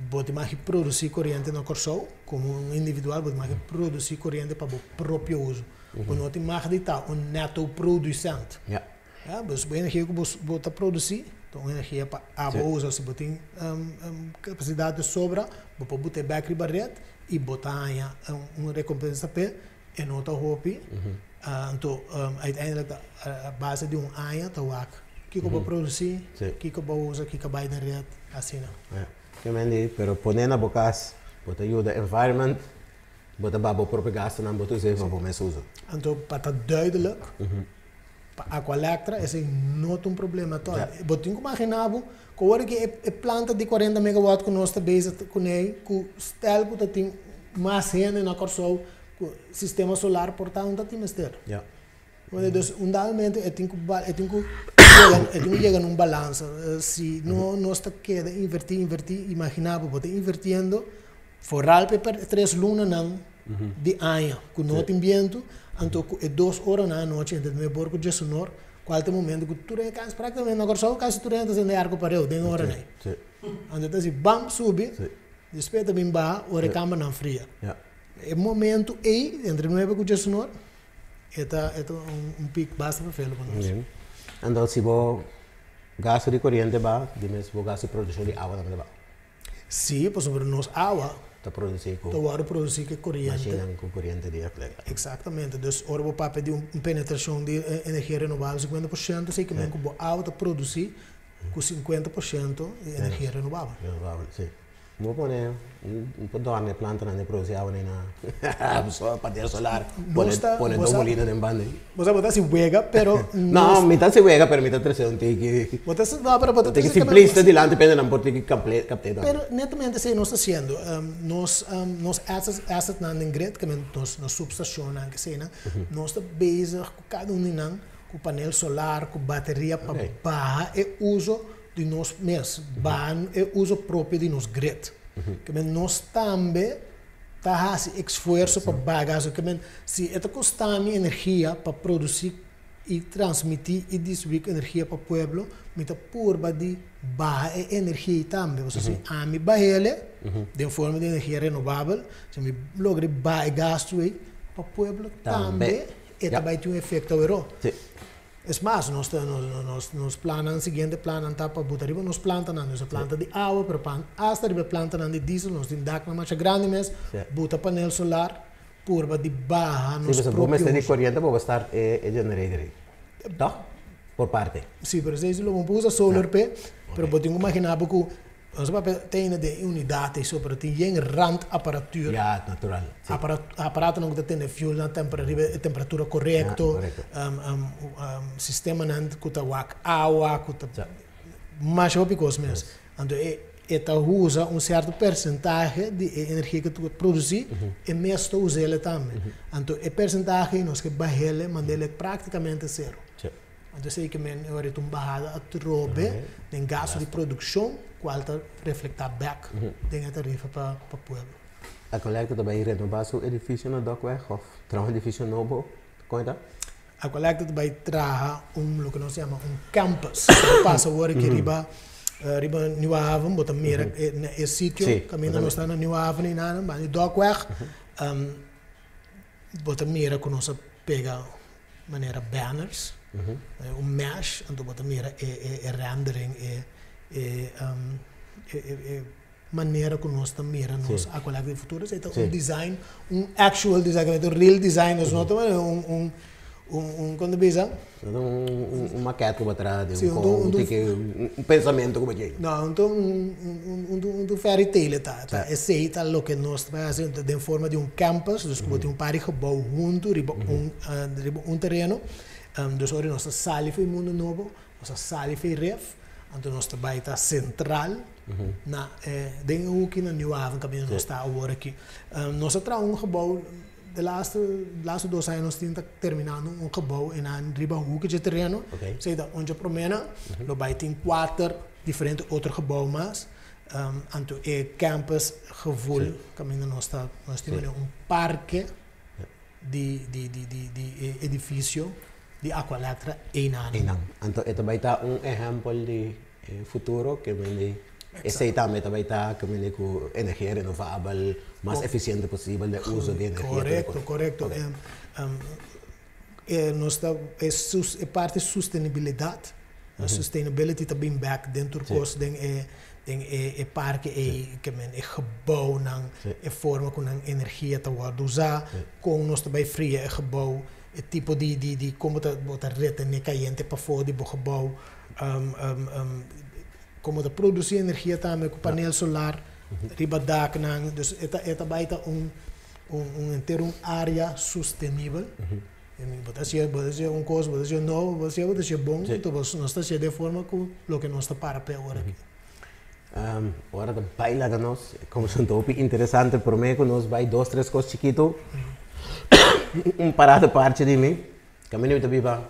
você mais produzir corrente no corso, como individual, você mais produzir corrente para o próprio uso. Você não tem mais de estar neto producente. Mas a energia que você produzir, então a energia para a uso, se você tem capacidade de sobra, você pode botar back na rede e botar uma recompensa para e não está hopi. Então, uiteindelijk a base de ano, tá o que eu vou produzir, que eu vou usar, que eu vou na rede, assim não. Eu mendi, pero poner na bocas, bota ajuda environment, bota babo próprio gasto não bota usar, mas bom uso. Então, para estar duidelijk, para a coleta, esse não é problema todo. Bota imaginar, que a planta de 40 megawatt que nós estamos com ele, que stel que tem mais renda na corso, sistema solar portanto tem mister. Então, undalmente eu tenho que chegar num balanço. Se não está queda invertir, imaginava você invertindo, foral para 3 lunas não de ano, com não tem vento, então é 2 horas na noite entre meu borgo de sonor, qualquer momento que tu recas praticamente agora só caso tu rentas em arco pareu, de hora nem. Então se bam sube, despeita bem ba, hora cama não fria. É momento aí entre 9 e 10 horas é pico basta para fazer para nós. Então se você gasto de corrente ba, de mesmo você gasto de produção de água também ba. Sim, por sobre nós água. Tá produzir com. Tá produzir que corrente. Machina com corrente de atleta. Exatamente. Dus ora você pode pedir penetração de energia renovável 50%, sei que mesmo que água tá produzir com 50% de energia renovável. Renovável, sim. Vou pôr dorme planta na produzir água na só paneira solar. Pôr dois molinos de banda. Você botar se wega, pero não, me tá se wega, pero me tá trazendo tem que. Botar se não para botar. Tem que simplista de lá depende não pode que captar. Pero netamente se nós está sendo, nós asset na grid que nós subestação na que cena, nós está bezig com cada não com painel solar, com bateria para barra e uso de nós mesmos, é uso próprio de nós grid. Que nós também tá fazendo esforço para bagaço, que se é custa energia para produzir e transmitir e distribuir energia para o povo, muita purba de barra energia também. Ou seja, a mim barrele de forma de energia renovável, se me logre barra gasto aí para o povo também, e também tem efeito euro. Es más, nos planan, siguiente planan para botar arriba, nos plantan, nos planta de agua, pero hasta arriba plantan de diesel, nos din dak na marcha grande mes, bota painel solar, purba de baja, nos propio. Sí, pero de corriente puede estar el generator, ¿no? Por parte. Sí, pero si lo vamos a usar solar, pero tengo que imaginar que nós temos de unidade isso para ter rand aparatura. Natural. Aparato não tem fuel na temperatura correta, sistema não custa água, custa mais óbvios mesmo. Então usa certo percentagem de energia que tu produzir e mesmo usa ele também. Então o percentagem nós que barrele mandele praticamente zero. Então sei que agora tu barrada a trobe em gasto de produção qual reflecta back dentro da tarifa para o povo. A coleta também renovar o edifício no Dockweg ou traz um edifício novo, conta? A coleta também traz o que nós chamamos campus. Passa agora que riba New Haven, bota mira esse sítio, caminho nós está na New Haven e nada, mas no Dockweg, bota mira que nós pega maneira banners, mesh, então bota mira rendering maneira que nós também miramos a coleta de futuros, então design, actual design, real design, nós não quando bisa? Maquete como atrás, Sim, um pensamento como é. Não, então fairy tale tá. Esse aí tá o que nós fazemos de forma de campus, dus como tem par de gebouw junto, riba terreno, dus ora nossa sala foi mundo novo, nossa sala foi ref, então nós trabalha tá central, na den ook in een nieuwe haven cabine nós está agora aqui. Nós temos gebouw de laatste 2 anos temos terminando gebouw in een riba hoek de terreno. Sei da onde promena, lo vai tem 4 diferentes outros gebouwen mas. Anto campus gevoel, cabine nós temos parque de edifício de Aqualectra Einang. Então, ito vai estar exemplo de futuro que esse também vai estar com energia renovável, mais eficiente possível de uso de energia. Correto. É parte de sustentabilidade. Sustainability também back dentro do curso é parque que é gebouw é forma com energia tá guarda usar com nós também fria é gebouw é tipo de como tá botar rede ne caliente para fora de gebouw como de produzir energia também com painel solar, riba dak nang, dus eta baita inteiro área sustentável. Botasia coisa, botasia novo, botasia bom, então nós está cheio de forma com o que nós está para agora aqui. Agora da baila de nós, como são topi interessante para mim, que nós vai 2, 3 coisas chiquito, parada parte de mim, caminho de viva,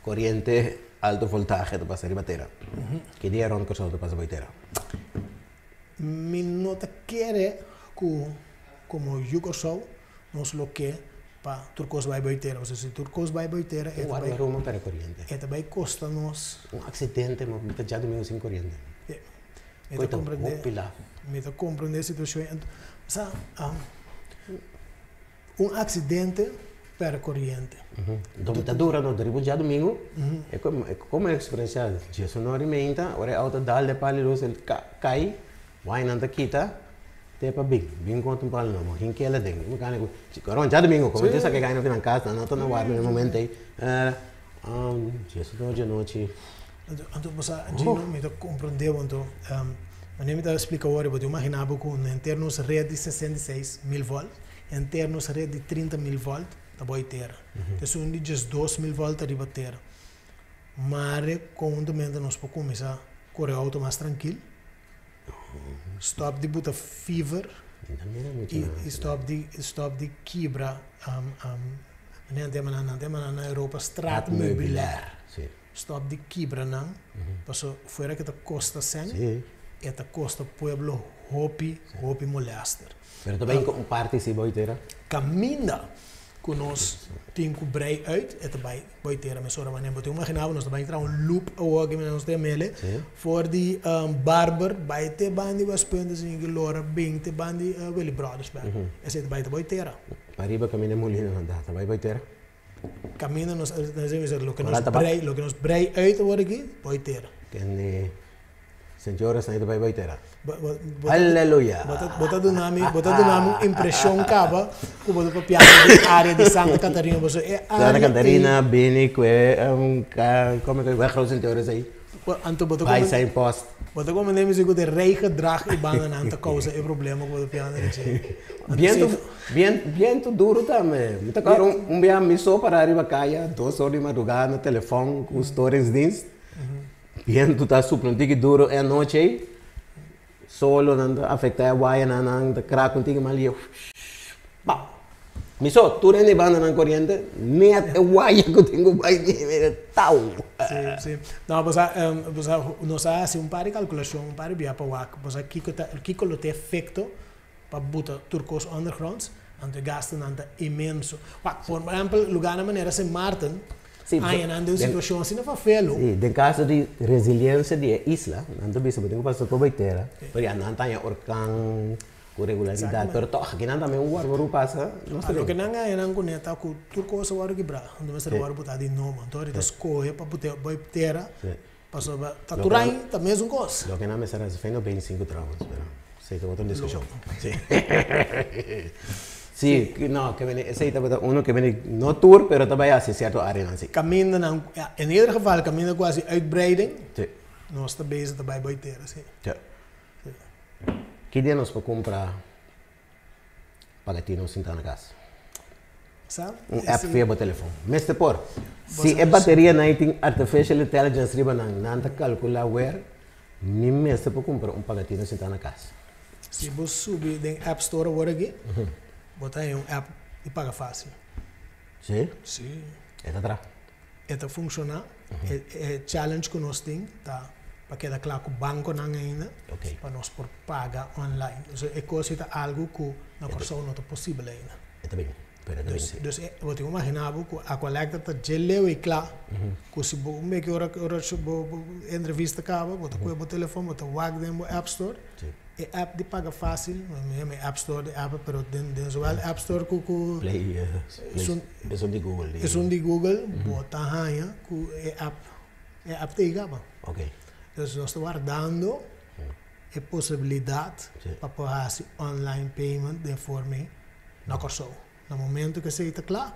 corriente alto voltaje de pasar bateria. Que dia ron que só de pasar bateria? Mi nota quer que como eu sou, nós lo que para turcos vai bateria, ou seja, se turcos vai bateria, é vai uma para corriente. É também custa nós acidente, mas me já domingo sem corriente. Me tá compreender a situação. Sabe, acidente para corriente. Então, está dura, não, derribo já domingo. É como a experiência, já são 9h30, hora a auto dá de para luz, ele cai, vai na quita, tem para bem conta um palo não, quem que ela tem, mecânico, agora já domingo, como eu disse que cai no final casa, não estou na guarda no momento aí, já são de noite. Então, você me tá compreendendo, então, eu nem me tá explicando agora, eu imaginava que em termos rede de 66.000 volts, em termos rede de 30.000 volts, da boiteira. Então, um de 2.000 volts arriba terra. Mas, com um momento, nós podemos começar a correr auto mais tranquilo. Stop de botar fever. E stop de quebra. Não tem na Europa, straat meubilair. Stop de quebra, não. Passou fora que custa 100. E custa pueblo hopi molester. Mas também com parte se boiteira? Caminha. Que nós temos que brei uit, é também boiteira, mas ora mané, eu imaginava nós também entrar loop ou que nós temos for de barber, vai ter bandi was puntos em Glória, bem ter bandi Willy Brothers back. Esse é também boiteira. Arriba caminha molina anda, também boiteira. Caminha nós dizemos o que nós brei uit agora aqui, boiteira. Que senhoras ainda vai boiteira. Aleluia! Bota do nome impressão cava, que bota para piada de área de Santa Catarina, você é Santa Catarina, Beni, que é como é que vai fazer senhoras aí? Vai sair post. Bota como nem me de rei gedrag e banda nanta causa é problema com a piada de Viento duro também. Então, cara, dia me só para arriba caia, 2 horas de madrugada no telefone com os torrents dienst. Viento está super duro é noite aí. Solo nanda afecta a wire nanda crack contigo malio. Mi so tu rende banda na corriente, net a wire contigo vai de tal. Sim. Não, você nós faz par de calculação, par de via para wak, você aqui que lo tem efeito para botar turcos undergrounds, ante gasto nanda imenso. Por exemplo, lugar na maneira sem Martin. Ainda situação assim não faz feio. Sim, em caso de resiliência de isla, não bisa betul pas por baiteira, porque não tem orcan com regularidade, pero toh aqui não também um warmo passa, não sei. Lo que não é não conecta com turco se waru quebra, onde vai ser waru botar de novo, então ele escolhe para botar baiteira, passou tá turai também é coisa. Lo que não me será se feino 25 tramos, pero sei que outra discussão. Sim. Sí, no, que viene, ese tipo de uno que viene no tour, pero también hace cierto área así. Camina, in ieder geval, camina quasi uitbreiding. Sí. Nós está bezig daarbij buiten, sim. Sí. Que dia nós para comprar pagatino sem estar na casa? Sabe? App via o telefone. Mas por, se a bateria não tem artificial intelligence riba não calcula where, nem mesmo para comprar pagatino sem estar na casa. Se você subir den App Store agora aqui, botar aí app e paga fácil. Sim? Sim. É atrás. Eta funciona, é challenge que nós temos, tá? Para que da claro que o banco não ainda, para nós por pagar online. Então, é coisa que algo que na pessoa não é possível ainda. É bem. Então, eu te imaginava que a coleta está geleu e claro, que se você meio que hora entrevista acaba, você põe o telefone, você wag dentro do App Store, e app de paga fácil, não é App Store de app, mas dentro do App Store que Play, é de Google. É de Google, bota aí que é app de igaba. Ok. Então, nós estamos guardando a possibilidade para fazer online payment de forma na pessoa. No momento que você está claro,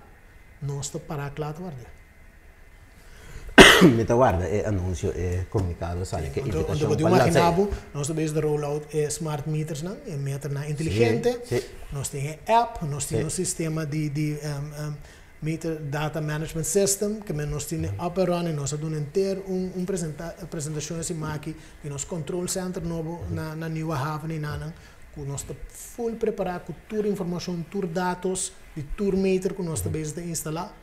nós estamos para claro guardar. Meta guarda é anúncio, é comunicado, sabe que invitação para lançar. Nós temos de rollout smart meters, não? É meter na inteligente. Nós temos app, nós temos um sistema de meter data management system que nós temos up and running, nós temos inteiro apresentação assim aqui que nós control center novo na nova haven na que nós estamos full preparado com toda a informação, todos os dados de tour meter que nós estamos a instalar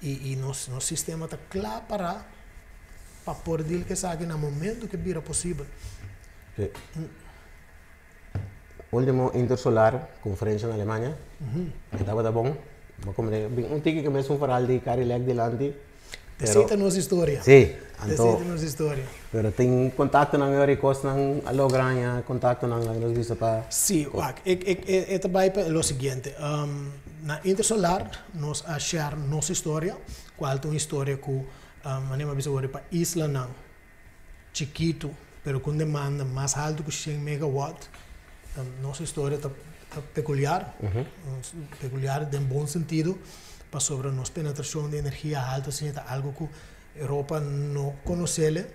e nosso sistema está claro para poder que saia no momento que vira possível. Último Intersolar, conferência na Alemanha, estava bom. Um tique que me um faral de Carileg delante. Aceita nossa história. Sim, aceita nossa história. Pero tem contato na minha costa na logranha, contato na nos visa para. Sim, é também o seguinte, na Intersolar nós achar nossa história, qual é uma história que anima bisa para isla não, chiquito, pero com demanda mais alto que 100 megawatt. Nossa história está peculiar, peculiar em bom sentido, para sobre nossa penetração de energia alta, assim, é algo que a Europa não conhece,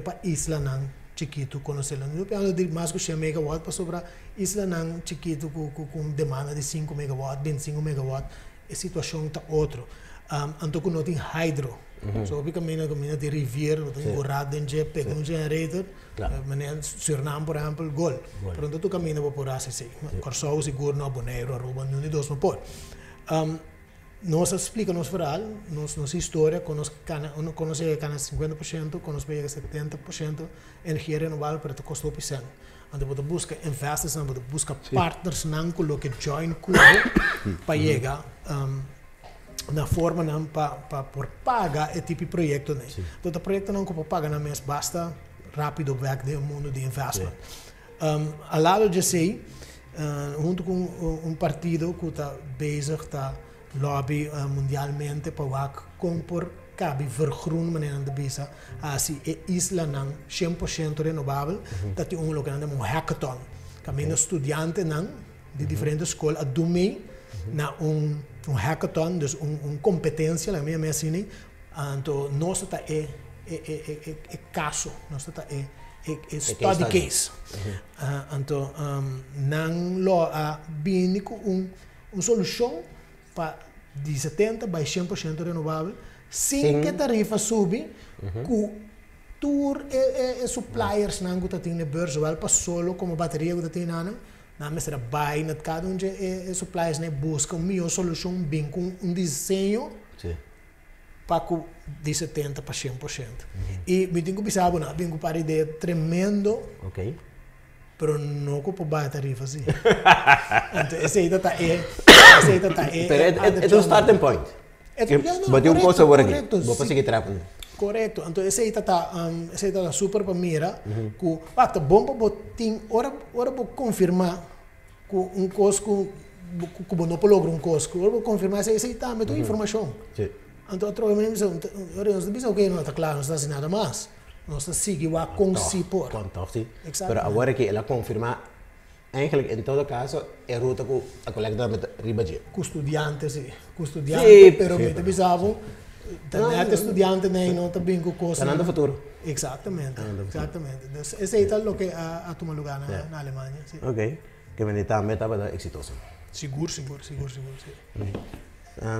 para isla não chiquito conhece. Não é de mais que 100 megawatt para sobre isla não chiquito com demanda de 5 megawatt, 25 megawatt, a situação está outra. Então que não tem hydro. So we caminha de riviera, tem gorrado dentro, pega generator, Suriname por exemplo, gol. Pronto tu caminha por assim, Corsou seguro no aboneiro, arroba não de dois no por. Nós explica nos verral, nossa história, conhece 50%, conhece 70% energia renovável para te custa o piso. Então você busca investors, você busca partners, não que join com para chegar na forma para pagar esse tipo de projeto. Então, o projeto não para pagar na mês, basta rápido back do mundo de investment. Ao lado de si, junto com partido que está bezig, está lobby mundialmente para comprar cabe vergroen maneira de bisa, assim, é isla não 100% renovável, dat tem lugar que é hackathon. Caminho estudante não de diferentes escolas a dormir na hackathon, dus competência, na minha assim, então nós está caso, nós está study case. Então não lo bem com solução para de 70 para 100% renovável, sem que a tarifa sube, com tour e suppliers não que tem na bolsa, para solo como bateria que tem na mesma buy na cada onde suppliers né busca uma melhor solução bem com desenho para de 70 para 100%. E me tenho que pensar na bem com para ideia tremendo. Pero não com para tarifa assim. Então esse aí tá Pero é um starting point. Mas tem uma coisa agora aqui. Vou para seguir trabalhando. Correto. Então esse aí tá super para mira. Que tá bom para botar hora para confirmar com cosco que não logra cosco. Hora para confirmar esse aí tá, me dá informação. Então outra vez nós dizemos ok, não está claro, não está assim nada mais. Nós seguimos a consipor. Pero agora que ela confirma Eigenlijk, in todo caso, è ruta con la collecta met ribaggio. Con studiante, sì. Con studiante, Sì, però sì, mi però. pensavo, tenete studiante, non ti bingo cosa. Ganando futuro. Esattamente, Ganando futuro. esattamente. Dus, ese es lo que a tu malugana Yeah. in Alemania, sì. Ok. Que venita meta para exitoso. Sicuro, sì.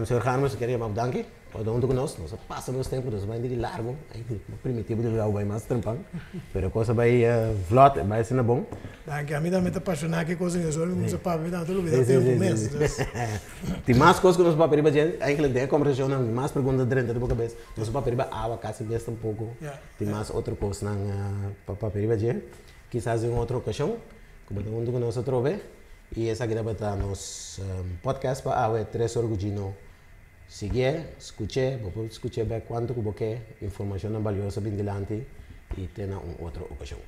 Se organo, queria maar bedanken. O donde conosco, nós passamos tempo, nós vai de largo, aí primitivo de lá vai mais trampang. Pero coisa vai vlot, vai ser bom. Anche a me da meta appassionata che cosa che sono, non so pa, vedo lo vedo Sì, tempo sì, messo. sì. Ti mais coisas que nós para periba gente, eigenlijk de conversação, mais perguntas dentro da boca cabeça. Nós para periba água, quase besta pouco. Tem mais outra coisa para periba gente. Quizás em outra ocasião, como todo mundo conosco trove. E essa aqui deve estar nos podcast para a 3 orgulhino. Sigue, escuche bem quanto que você informação valiosa bem delante e tenha outra ocasião.